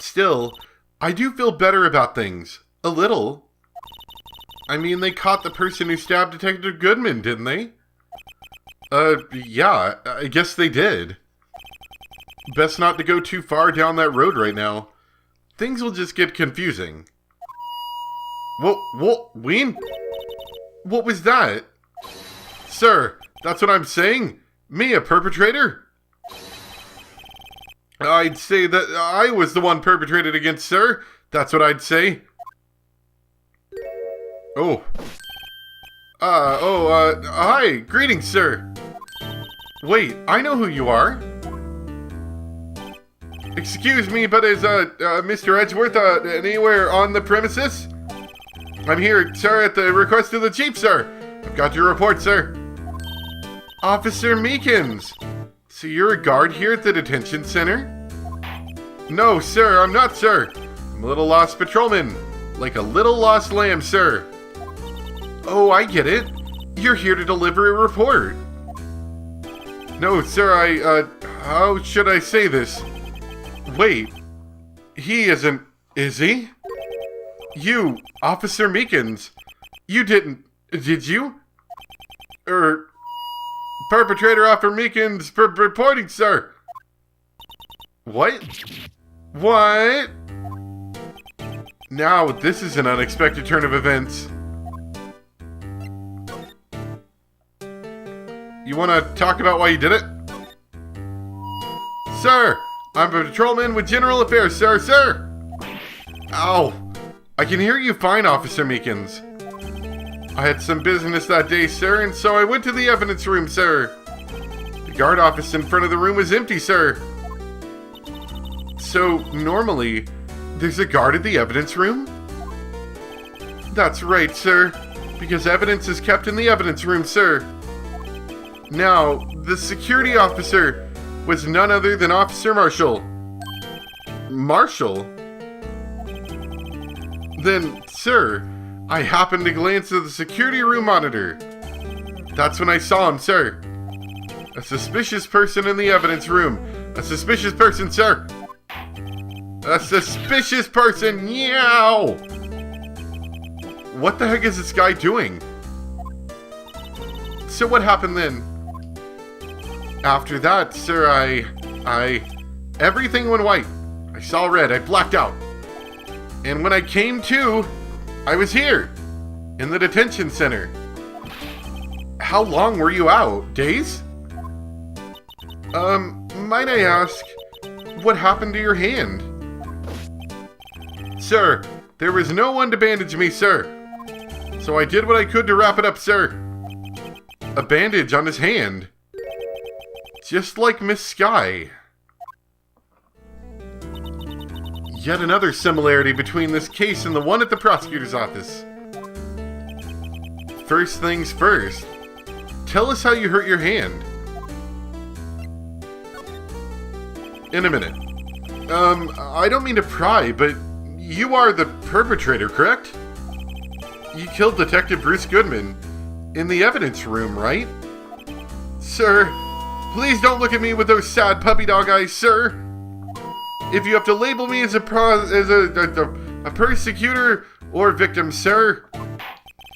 Still, I do feel better about things. A little. I mean, they caught the person who stabbed Detective Goodman, didn't they? Yeah, I guess they did. Best not to go too far down that road right now. Things will just get confusing. Ween? What was that? Sir, that's what I'm saying? Me, a perpetrator? I'd say that I was the one perpetrated against, sir. That's what I'd say. Oh. Hi. Greetings, sir. Wait, I know who you are. Excuse me, but is, Mr. Edgeworth, anywhere on the premises? I'm here, sir, at the request of the chief, sir. I've got your report, sir. Officer Meekins. So you're a guard here at the detention center? No, sir, I'm not, sir. I'm a little lost patrolman. Like a little lost lamb, sir. Oh, I get it. You're here to deliver a report. No, sir, how should I say this? Wait, he isn't, is he? You, Officer Meekins, you didn't, did you? Perpetrator Officer Meekins reporting, sir. What? What? Now, this is an unexpected turn of events. You want to talk about why you did it? Sir, I'm a patrolman with General Affairs, sir, sir! Ow! I can hear you fine, Officer Meekins. I had some business that day, sir, and so I went to the evidence room, sir. The guard office in front of the room was empty, sir. So, normally, there's a guard at the evidence room? That's right, sir, because evidence is kept in the evidence room, sir. Now, the security officer was none other than Officer Marshall. Marshall? Then, sir, I happened to glance at the security room monitor. That's when I saw him, sir. A suspicious person in the evidence room. A suspicious person, sir. A suspicious person, yow! What the heck is this guy doing? So what happened then? After that, sir, everything went white. I saw red, I blacked out. And when I came to, I was here, in the detention center. How long were you out? Days? Might I ask, what happened to your hand? Sir, there was no one to bandage me, sir. So I did what I could to wrap it up, sir. A bandage on his hand. Just like Miss Sky. Yet another similarity between this case and the one at the prosecutor's office. First things first, tell us how you hurt your hand. In a minute. I don't mean to pry, but you are the perpetrator, correct? You killed Detective Bruce Goodman in the evidence room, right? Sir, please don't look at me with those sad puppy dog eyes, sir. If you have to label me as a persecutor or victim, sir,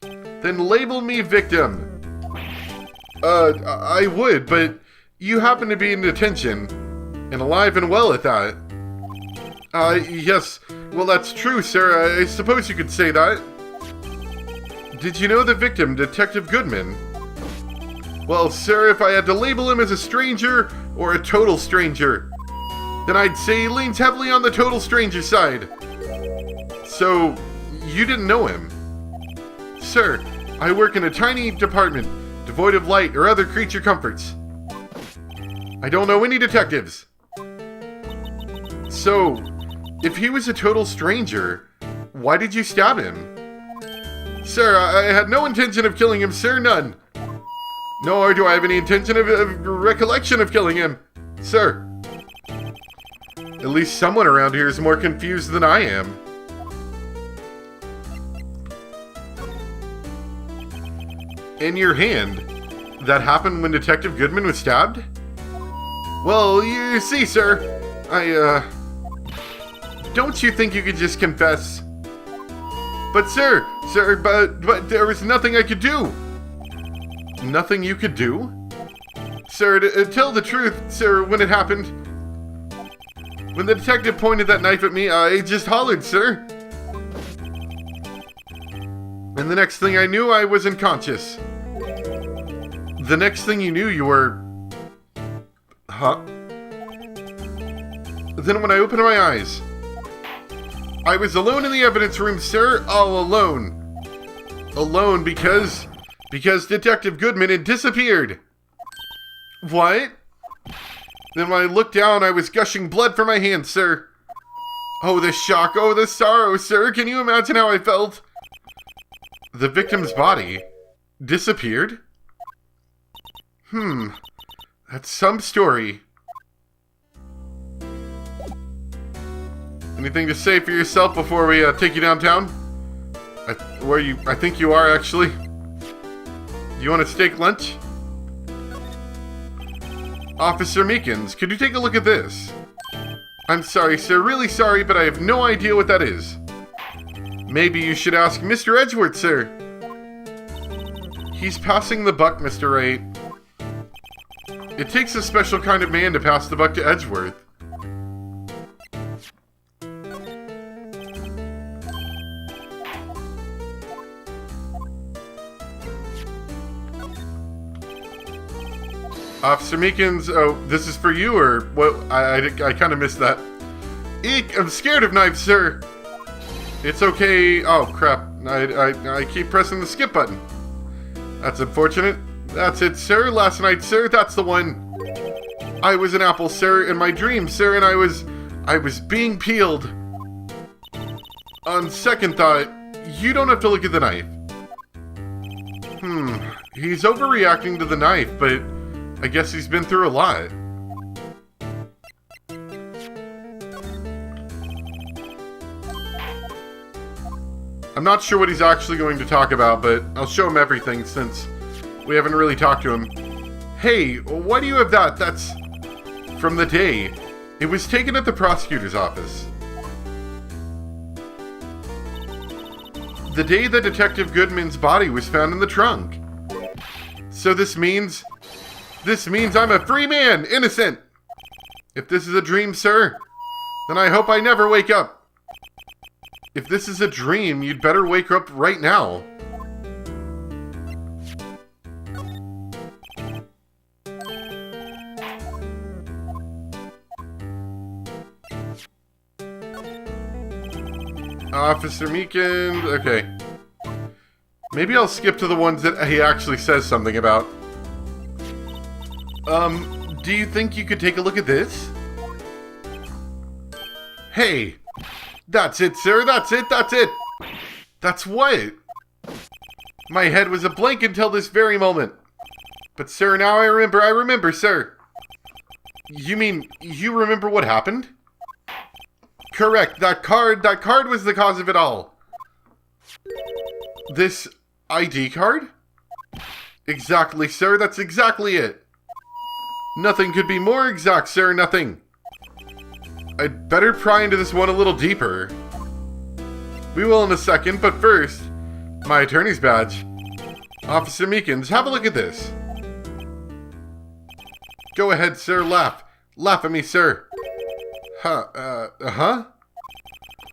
then label me victim. I would, but you happen to be in detention, and alive and well at that. Yes, well that's true, sir. I suppose you could say that. Did you know the victim, Detective Goodman? Well, sir, if I had to label him as a stranger or a total stranger, then I'd say he leans heavily on the total stranger side. So, you didn't know him? Sir, I work in a tiny department, devoid of light or other creature comforts. I don't know any detectives. So, if he was a total stranger, why did you stab him? Sir, I had no intention of killing him, sir, none. Nor do I have any intention of recollection of killing him, sir. At least someone around here is more confused than I am. In your hand, that happened when Detective Goodman was stabbed? Well, you see, sir, Don't you think you could just confess? But sir, but there was nothing I could do. Nothing you could do? Sir, to tell the truth, sir, when it happened, when the detective pointed that knife at me, I just hollered, sir. And the next thing I knew, I was unconscious. The next thing you knew, you were... Huh? Then when I opened my eyes, I was alone in the evidence room, sir, all alone. Alone because Detective Goodman had disappeared. What? Then when I looked down, I was gushing blood from my hands, sir. Oh, the shock, oh, the sorrow, sir. Can you imagine how I felt? The victim's body disappeared? That's some story. Anything to say for yourself before we take you downtown? I think you are, actually. You want a steak lunch? Officer Meekins, could you take a look at this? I'm sorry, sir, really sorry, but I have no idea what that is. Maybe you should ask Mr. Edgeworth, sir. He's passing the buck, Mr. Wright. It takes a special kind of man to pass the buck to Edgeworth. Officer Meekins, oh, this is for you, or what? I kind of missed that. Eek, I'm scared of knives, sir. It's okay. Oh, crap. I keep pressing the skip button. That's unfortunate. That's it, sir. Last night, sir. That's the one. I was an apple, sir, in my dream, sir, and I was being peeled. On second thought, you don't have to look at the knife. He's overreacting to the knife, but I guess he's been through a lot. I'm not sure what he's actually going to talk about, but I'll show him everything since we haven't really talked to him. Hey, why do you have that? That's from the day. It was taken at the prosecutor's office. The day that Detective Goodman's body was found in the trunk. So this means I'm a free man, innocent. If this is a dream, sir, then I hope I never wake up. If this is a dream, you'd better wake up right now. Officer Meekins, okay. Maybe I'll skip to the ones that he actually says something about. Do you think you could take a look at this? Hey! That's it, sir, that's it! That's what? My head was a blank until this very moment. But sir, now I remember, sir. You mean, you remember what happened? Correct, that card was the cause of it all. This ID card? Exactly, sir, that's exactly it. Nothing could be more exact, sir, nothing. I'd better pry into this one a little deeper. We will in a second, but first, my attorney's badge. Officer Meekins, have a look at this. Go ahead, sir, laugh. Laugh at me, sir. Huh?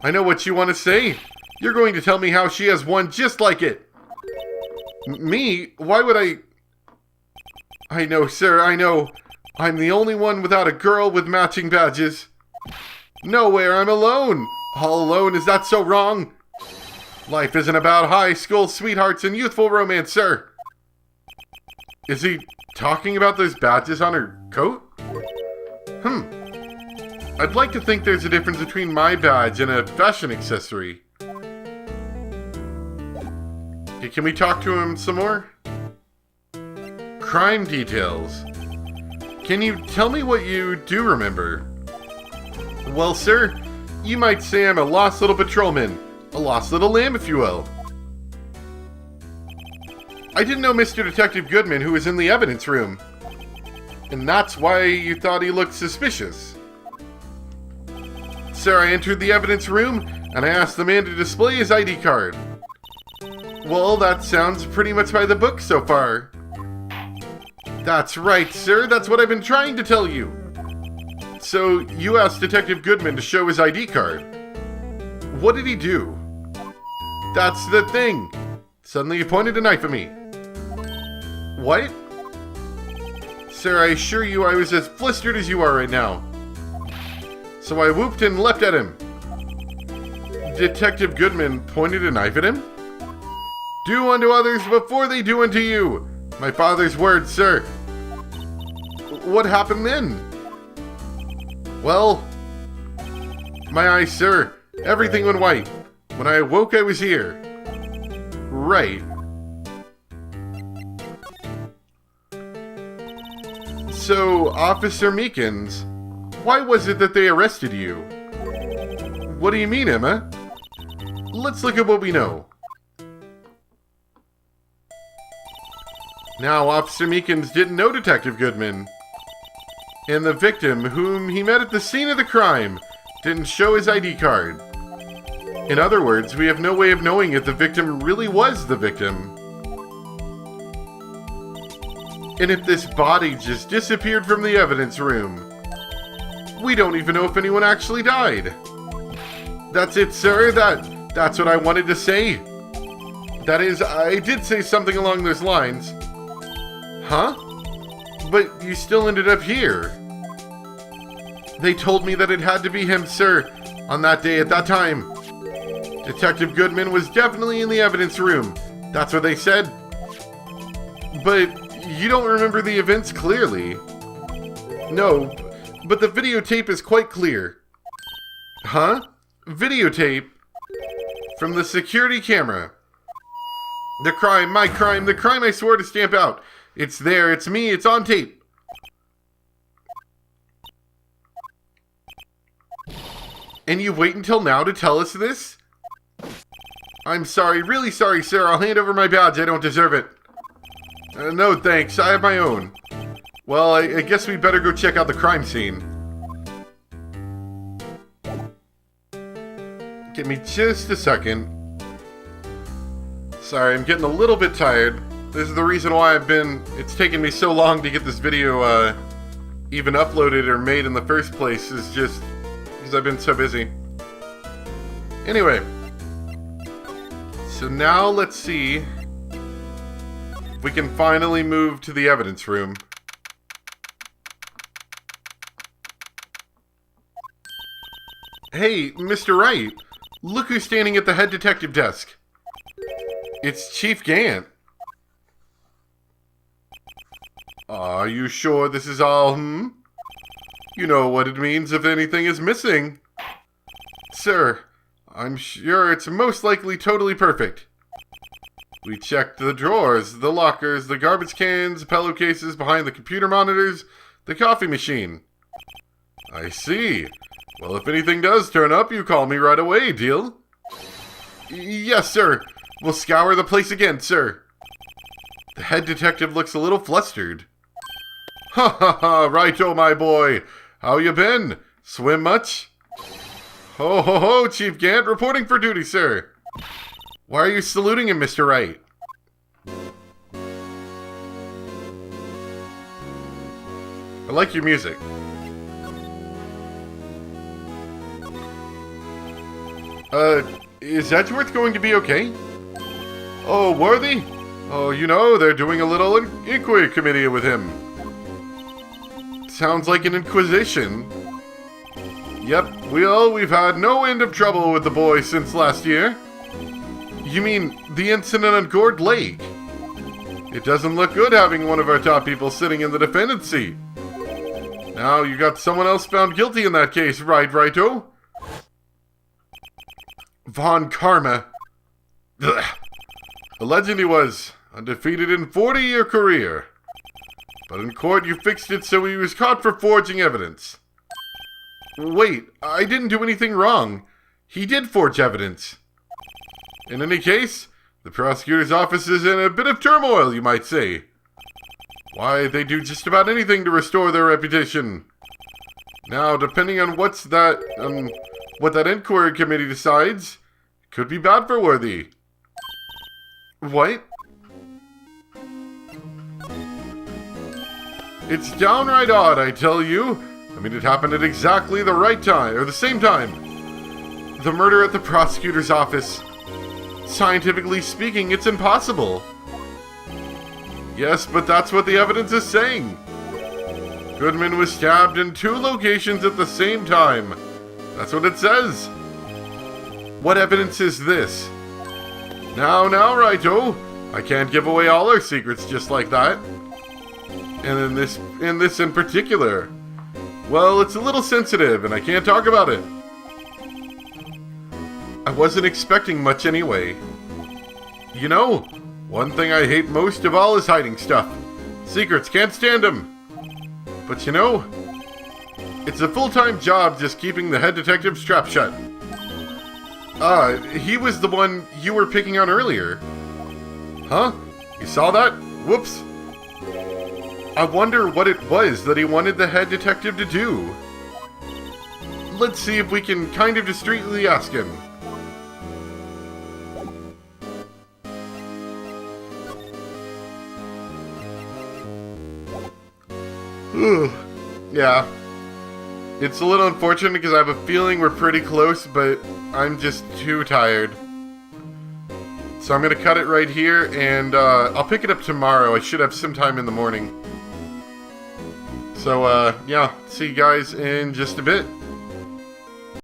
I know what you want to say. You're going to tell me how she has one just like it. Me? Why would I... I know, sir, I know. I'm the only one without a girl with matching badges. Nowhere, I'm alone. All alone, is that so wrong? Life isn't about high school sweethearts and youthful romance, sir. Is he talking about those badges on her coat? I'd like to think there's a difference between my badge and a fashion accessory. Okay, can we talk to him some more? Crime details. Can you tell me what you do remember? Well, sir, you might say I'm a lost little patrolman. A lost little lamb, if you will. I didn't know Mr. Detective Goodman, who was in the evidence room. And that's why you thought he looked suspicious. Sir, I entered the evidence room, and I asked the man to display his ID card. Well, that sounds pretty much by the book so far. That's right, sir. That's what I've been trying to tell you. So, you asked Detective Goodman to show his ID card. What did he do? That's the thing. Suddenly he pointed a knife at me. What? Sir, I assure you I was as flustered as you are right now. So I whooped and leapt at him. Detective Goodman pointed a knife at him? Do unto others before they do unto you. My father's words, sir. What happened then? Well, my eyes, sir. Everything went white. When I awoke, I was here. Right. So, Officer Meekins, why was it that they arrested you? What do you mean, Emma? Let's look at what we know. Now, Officer Meekins didn't know Detective Goodman. And the victim, whom he met at the scene of the crime, didn't show his ID card. In other words, we have no way of knowing if the victim really was the victim. And if this body just disappeared from the evidence room, we don't even know if anyone actually died. That's it, sir. That's what I wanted to say. That is, I did say something along those lines. Huh? But you still ended up here. They told me that it had to be him, sir, on that day at that time. Detective Goodman was definitely in the evidence room. That's what they said. But you don't remember the events clearly. No, but the videotape is quite clear. Huh? Videotape? From the security camera. The crime, my crime, the crime I swore to stamp out. It's there, it's me, it's on tape. And you wait until now to tell us this? I'm sorry, really sorry, sir. I'll hand over my badge. I don't deserve it. No, thanks. I have my own. Well, I guess we better go check out the crime scene. Give me just a second. Sorry, I'm getting a little bit tired. This is the reason why it's taken me so long to get this video even uploaded or made in the first place, is just because I've been so busy. Anyway, so now let's see if we can finally move to the evidence room. Hey, Mr. Wright, look who's standing at the head detective desk. It's Chief Gant. Are you sure this is all, You know what it means if anything is missing. Sir, I'm sure it's most likely totally perfect. We checked the drawers, the lockers, the garbage cans, pillowcases behind the computer monitors, the coffee machine. I see. Well, if anything does turn up, you call me right away, deal? Yes, sir. We'll scour the place again, sir. The head detective looks a little flustered. Ha ha ha, righto, my boy. How you been? Swim much? Ho ho ho, Chief Gant, reporting for duty, sir. Why are you saluting him, Mr. Wright? I like your music. Is Edgeworth going to be okay? Oh, Worthy? Oh, you know, they're doing a little inquiry committee with him. Sounds like an inquisition. Yep, we've had no end of trouble with the boy since last year. You mean the incident on Gourd Lake? It doesn't look good having one of our top people sitting in the defendant's seat. Now, you got someone else found guilty in that case, righto? Von Karma. Ugh. The legend he was, undefeated in 40-year career. But in court you fixed it so he was caught for forging evidence. Wait, I didn't do anything wrong. He did forge evidence. In any case, the prosecutor's office is in a bit of turmoil, you might say. Why, they do just about anything to restore their reputation. Now, depending on what what that inquiry committee decides could be bad for Worthy. What? It's downright odd, I tell you. I mean, it happened at exactly the right time, or the same time. The murder at the prosecutor's office. Scientifically speaking, it's impossible. Yes, but that's what the evidence is saying. Goodman was stabbed in 2 locations at the same time. That's what it says. What evidence is this? Now, Righto. I can't give away all our secrets just like that. And in this in particular. Well, it's a little sensitive and I can't talk about it. I wasn't expecting much anyway. You know, one thing I hate most of all is hiding stuff. Secrets, can't stand them. But you know, it's a full-time job just keeping the head detective strapped shut. He was the one you were picking on earlier. Huh? You saw that? Whoops. I wonder what it was that he wanted the head detective to do. Let's see if we can kind of discreetly ask him. Yeah. It's a little unfortunate because I have a feeling we're pretty close, but I'm just too tired. So I'm going to cut it right here, and I'll pick it up tomorrow. I should have some time in the morning. So, yeah, see you guys in just a bit.